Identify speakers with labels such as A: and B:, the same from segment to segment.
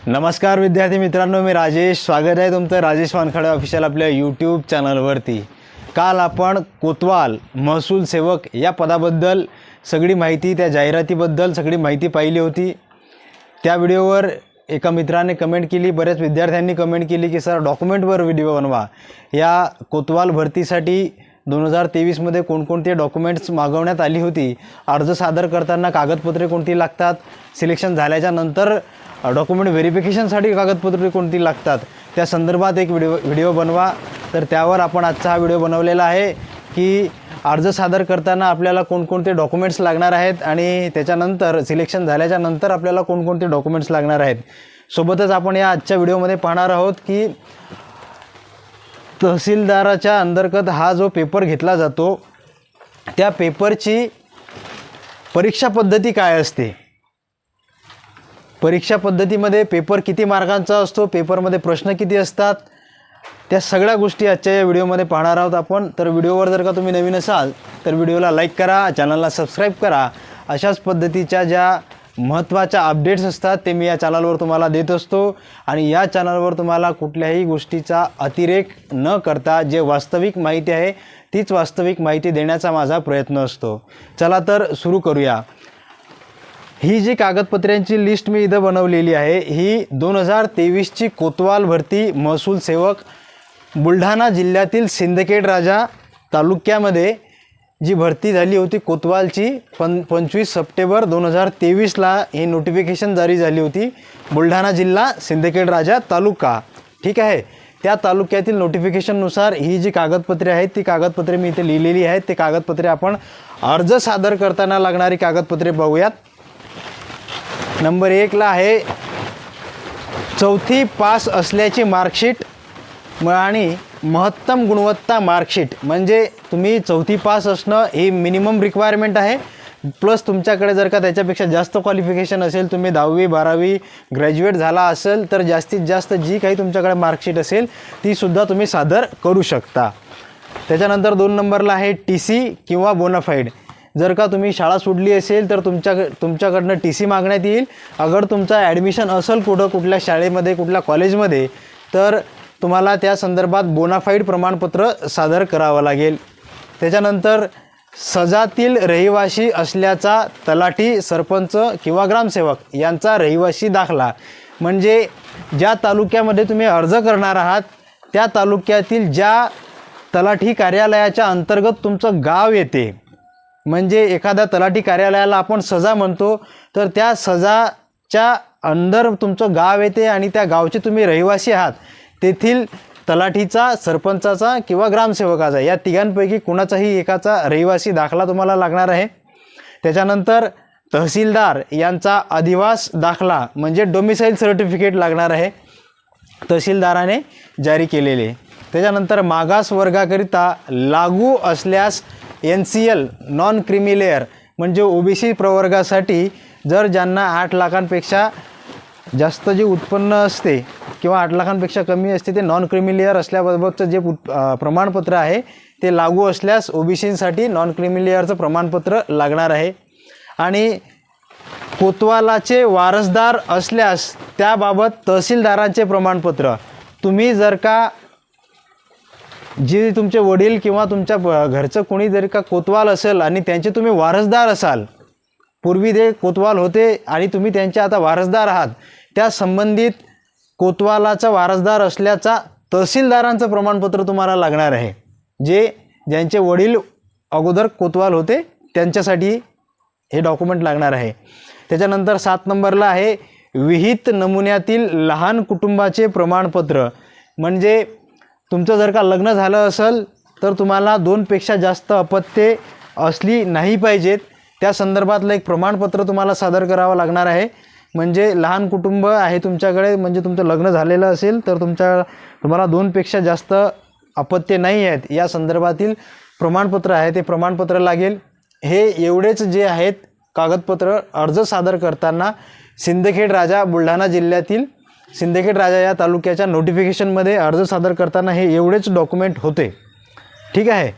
A: नमस्कार विद्यार्थी मित्रांनो, मी राजेश. स्वागत आहे तुमचं राजेश वानखडे ऑफिशियल आपल्या यूट्यूब चॅनलवरती. काल आपण कोतवाल महसूल सेवक या पदाबद्दल सगळी माहिती, त्या जाहिरातीबद्दल सगळी माहिती पाहिली होती. त्या व्हिडिओवर एका मित्राने कमेंट केली, बऱ्याच विद्यार्थ्यांनी कमेंट केली की सर डॉक्युमेंटवर व्हिडिओ बनवा. या कोतवाल भरतीसाठी 2023मध्ये कोणकोणते डॉक्युमेंट्स मागवण्यात आली होती, अर्ज सादर करताना कागदपत्रे कोणती लागतात, सिलेक्शन झाल्याच्या नंतर डॉक्युमेंट व्हेरिफिकेशनसाठी कागदपत्रे कोणती लागतात, त्या संदर्भात एक व्हिडिओ बनवा. तर त्यावर आपण आजचा हा व्हिडिओ बनवलेला आहे की अर्ज सादर करताना आपल्याला कोणकोणते डॉक्युमेंट्स लागणार आहेत आणि त्याच्यानंतर सिलेक्शन झाल्याच्या नंतर आपल्याला कोणकोणते डॉक्युमेंट्स लागणार आहेत. सोबतच आपण या आजच्या व्हिडिओमध्ये पाहणार आहोत की तहसीलदाराच्या अंतर्गत हा जो पेपर घेतला जातो त्या पेपरची परीक्षा पद्धती काय असते, परीक्षा पद्धतीमध्ये पेपर किती मार्कांचा असतो, पेपरमध्ये प्रश्न किती असतात, त्या सगळ्या गोष्टी आजच्या या व्हिडिओमध्ये पाहणार आहोत आपण. तर व्हिडिओवर जर का तुम्ही नवीन असाल तर व्हिडिओला लाईक करा, चॅनलला सबस्क्राईब करा. अशाच पद्धतीच्या ज्या महत्त्वाच्या अपडेट्स असतात ते मी या चॅनलवर तुम्हाला देत असतो आणि या चॅनलवर तुम्हाला कुठल्याही गोष्टीचा अतिरेक न करता जे वास्तविक माहिती आहे तीच वास्तविक माहिती देण्याचा माझा प्रयत्न असतो. चला तर सुरू करूया. ही जी कागदपत्र्यांची लिस्ट मी इथं बनवलेली आहे ही 2023ची कोतवाल भरती महसूल सेवक बुलढाणा जिल्ह्यातील सिंदखेड राजा तालुक्यामध्ये जी भरती झाली होती कोतवालची 25 सप्टेंबर 2023ला ही नोटिफिकेशन जारी झाली होती. बुलढाणा जिल्हा सिंदखेड राजा तालुका, ठीक आहे. त्या तालुक्यातील नोटिफिकेशननुसार ही जी कागदपत्रे आहेत ती कागदपत्रे मी इथे लिहिलेली आहेत. ते कागदपत्रे आपण अर्ज सादर करताना लागणारी कागदपत्रे बघूयात. नंबर 1ला आहे 4थी पास असल्याची मार्कशीट आणि महत्तम गुणवत्ता मार्कशीट. म्हणजे तुम्ही 4थी पास असणं ही मिनिमम रिक्वायरमेंट आहे. प्लस तुमच्याकडे जर का त्याच्यापेक्षा जास्त क्वालिफिकेशन असेल, तुम्ही 10वी 12वी ग्रॅज्युएट झाला असेल तर जास्तीत जास्त जी काही तुमच्याकडे मार्कशीट असेल तीसुद्धा तुम्ही सादर करू शकता. त्याच्यानंतर 2 नंबरला आहे TC किंवा बोनाफाईड. जर का तुम्ही शाळा सोडली असेल तर तुमच्याकडनं TC मागण्यात येईल. अगर तुमचा ॲडमिशन असेल कुठल्या शाळेमध्ये कुठल्या कॉलेजमध्ये तर तुम्हाला त्या संदर्भात बोनाफाईड प्रमाणपत्र सादर करावं लागेल. त्याच्यानंतर सजातील रहिवासी असल्याचा तलाठी, सरपंच किंवा ग्रामसेवक यांचा रहिवासी दाखला. म्हणजे ज्या तालुक्यामध्ये तुम्ही अर्ज करणार आहात त्या तालुक्यातील ज्या तलाठी कार्यालयाच्या अंतर्गत तुमचं गाव येते, म्हणजे एखाद्या तलाठी कार्यालयाला आपण सजा म्हणतो तर त्या सजाच्या अंदर तुमचं गाव येते आणि त्या गावचे तुम्ही रहिवासी आहात, तेथील तलाठीचा, सरपंचाचा किंवा ग्रामसेवकाचा या तिघांपैकी कुणाचाही एकाचा रहिवासी दाखला तुम्हाला लागणार आहे. त्याच्यानंतर तहसीलदार यांचा अधिवास दाखला म्हणजे डोमिसाईल सर्टिफिकेट लागणार आहे, तहसीलदाराने जारी केलेले. त्याच्यानंतर मागास वर्गाकरिता लागू असल्यास NCL नॉन क्रिमी लेअर म्हणजे OBC प्रवर्गासाठी जर ज्यांना 8 लाखांपेक्षा जास्त जे उत्पन्न असते किंवा 8 लाखांपेक्षा कमी असते ते नॉन क्रिमी लेअर असल्याबाबतचं जे प्रमाणपत्र आहे ते लागू असल्यास OBCसाठी नॉन क्रिमी लेअरचं प्रमाणपत्र लागणार आहे. आणि कोतवालाचे वारसदार असल्यास त्याबाबत तहसीलदारांचे प्रमाणपत्र. तुम्ही जर का जे तुमचे वडील किंवा तुमच्या घरचं कोणी जरी का कोतवाल असेल आणि त्यांचे तुम्ही वारसदार असाल, पूर्वी ते कोतवाल होते आणि तुम्ही त्यांचे आता वारसदार आहात, त्या संबंधित कोतवालाचा वारसदार असल्याचा तहसीलदारांचं प्रमाणपत्र तुम्हाला लागणार आहे. ज्यांचे वडील अगोदर कोतवाल होते त्यांच्यासाठी हे डॉक्युमेंट लागणार आहे. त्याच्यानंतर 7 नंबरला आहे विहित नमुन्यातील लहान कुटुंबाचे प्रमाणपत्र. म्हणजे तुमचं जर का लग्न झालं असेल तर तुम्हाला 2पेक्षा जास्त अपत्ये असली नाही पाहिजेत, त्या संदर्भातलं एक प्रमाणपत्र तुम्हाला सादर करावं लागणार आहे. म्हणजे लहान कुटुंब आहे तुमच्याकडे, म्हणजे तुमचं लग्न झालेलं असेल तर तुम्हाला 2पेक्षा जास्त अपत्ये नाही आहेत या संदर्भातील प्रमाणपत्र आहे ते प्रमाणपत्र लागेल. हे एवढेच जे आहेत कागदपत्र अर्ज सादर करताना सिंदखेड राजा बुलढाणा जिल्ह्यातील सिंदखेड राजा या तालुक्याच्या नोटिफिकेशनमध्ये अर्ज सादर करताना हे एवढेच डॉक्युमेंट होते, ठीक आहे.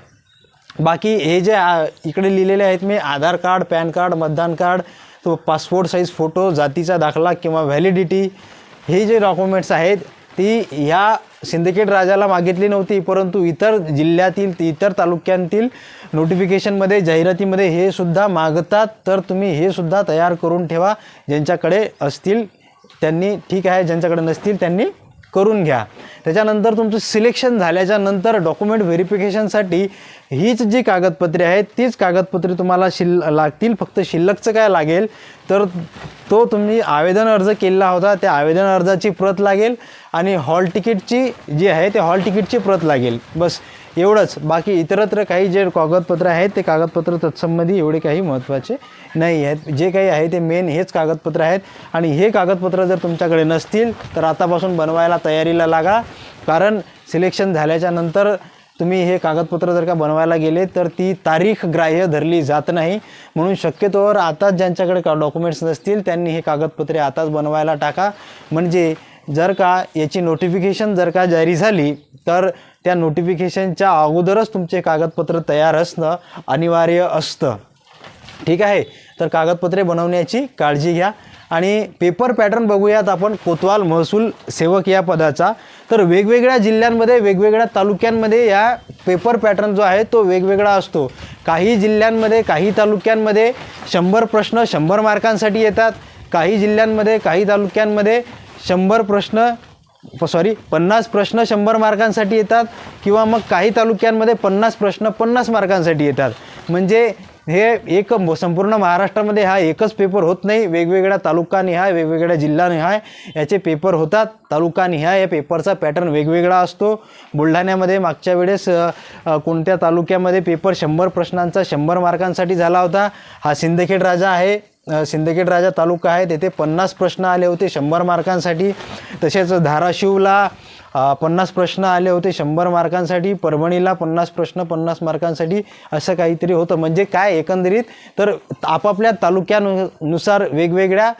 A: बाकी हे जे इकडे लिहिलेले आहेत मी आधार कार्ड, पॅन कार्ड, मतदान कार्ड, तो पासपोर्ट साईज फोटो, जातीचा दाखला किंवा व्हॅलिडिटी, हे जे डॉक्युमेंट्स आहेत ती ह्या सिंदखेड राजाला मागितली नव्हती, परंतु इतर जिल्ह्यातील इतर तालुक्यांतील नोटिफिकेशनमध्ये जाहिरातीमध्ये हे सुद्धा मागतात. तर तुम्ही हे सुद्धा तयार करून ठेवा. ज्यांच्याकडे असतील त्यांनी ठीक आहे, ज्यांच्याकडे नसतील त्यांनी करून घ्या. त्याच्यानंतर तुमचं सिलेक्शन झाल्याच्या नंतर डॉक्युमेंट व्हेरिफिकेशनसाठी हीच जी कागदपत्रे आहेत तीच कागदपत्रे तुम्हाला लागतील. फक्त शिल्लकचं काय लागेल तर तो तुम्ही आवेदन अर्ज केलेला होता त्या आवेदन अर्जाची प्रत लागेल आणि हॉल तिकीटची जी आहे ते हॉल तिकीटची प्रत लागेल. बस एवढंच. बाकी इतरत्र काही जे कागदपत्र आहेत ते कागदपत्र तत्संबंधी एवढे काही महत्त्वाचे नाही आहेत. जे काही आहे ते मेन हेच कागदपत्र आहेत. आणि हे कागदपत्र जर तुमच्याकडे नसतील तर आतापासून बनवायला तयारीला लागा. कारण सिलेक्शन झाल्याच्या नंतर तुम्ही हे कागदपत्र जर का बनवायला गेले तर ती तारीख ग्राह्य धरली जात नाही. म्हणून शक्यतोवर आताच ज्यांच्याकडे डॉक्युमेंट्स नसतील त्यांनी हे कागदपत्रे आताच बनवायला टाका. म्हणजे जर का याची नोटिफिकेशन जर का जारी झाली तर त्या नोटिफिकेशनच्या अगोदरच तुमचे कागदपत्र तयार असणं अनिवार्य असतं. ठीक आहे. तर कागदपत्रे बनवण्याची काळजी घ्या. आणि पेपर पॅटर्न बघूयात आपण कोतवाल महसूल सेवक या पदाचा. तर वेगवेगळ्या जिल्ह्यांमध्ये वेगवेगळ्या तालुक्यांमध्ये या पेपर पॅटर्न जो आहे तो वेगवेगळा असतो. काही जिल्ह्यांमध्ये काही तालुक्यांमध्ये 100 प्रश्न 100 मार्कांसाठी येतात. काही जिल्ह्यांमध्ये काही तालुक्यांमध्ये 50 प्रश्न 100 मार्कांसाठी येतात. किंवा मग काही तालुक्यांमध्ये 50 प्रश्न 50 मार्कांसाठी येतात. म्हणजे हे एक संपूर्ण महाराष्ट्रामध्ये हा एकच पेपर होत नाही. वेगवेगळ्या तालुकानिहाय वेगवेगळ्या जिल्हानिहाय याचे पेपर होतात. तालुकानिहाय या पेपरचा पॅटर्न वेगवेगळा असतो. बुलढाण्यामध्ये मागच्या वेळेस कोणत्या तालुक्यामध्ये पेपर 100 प्रश्नांचा 100 मार्कांसाठी झाला होता. हा सिंदखेड राजा आहे. सिंदखेड राजा तालुका आहे. तेथे 50 प्रश्न आले होते 100 मार्कांसाठी. तसेच धाराशिवला 50 प्रश्न आले होते 100 मार्कांसाठी. परभणीला 50 प्रश्न 50 मार्कांसाठी असं काहीतरी होतं. म्हणजे काय एकंदरीत तर आपापल्या तालुक्यानुसार वेगवेगळ्या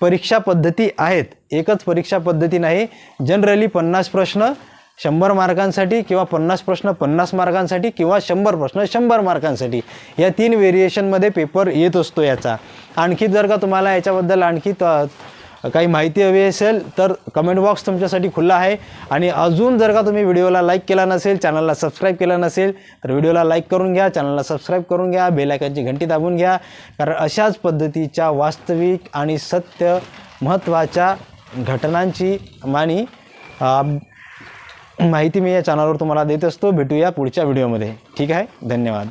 A: परीक्षा पद्धती आहेत. एकच परीक्षा पद्धती नाही. जनरली 50 प्रश्न 100 मार्कांसाठी किंवा 50 प्रश्न 50 मार्कांसाठी किंवा 100 प्रश्न 100 मार्कांसाठी या 3 व्हेरिएशनमध्ये पेपर येत असतो याचा. आणखी जर का तुम्हाला याच्याबद्दल आणखी काही माहिती हवी असेल तर कमेंट बॉक्स तुमच्यासाठी खुला आहे. आणि अजून जर का तुम्ही व्हिडिओला लाईक केला नसेल, चॅनलला सबस्क्राईब केला नसेल तर व्हिडिओला लाईक करून घ्या, चॅनलला सबस्क्राईब करून घ्या, बेल आयकॉनची घंटी दाबून घ्या. कारण अशाच पद्धतीच्या वास्तविक आणि सत्य महत्त्वाच्या घटनांची माहिती मी या चॅनलवर तुम्हाला देत असतो. भेटूया पुढच्या व्हिडिओमध्ये. ठीक आहे. धन्यवाद.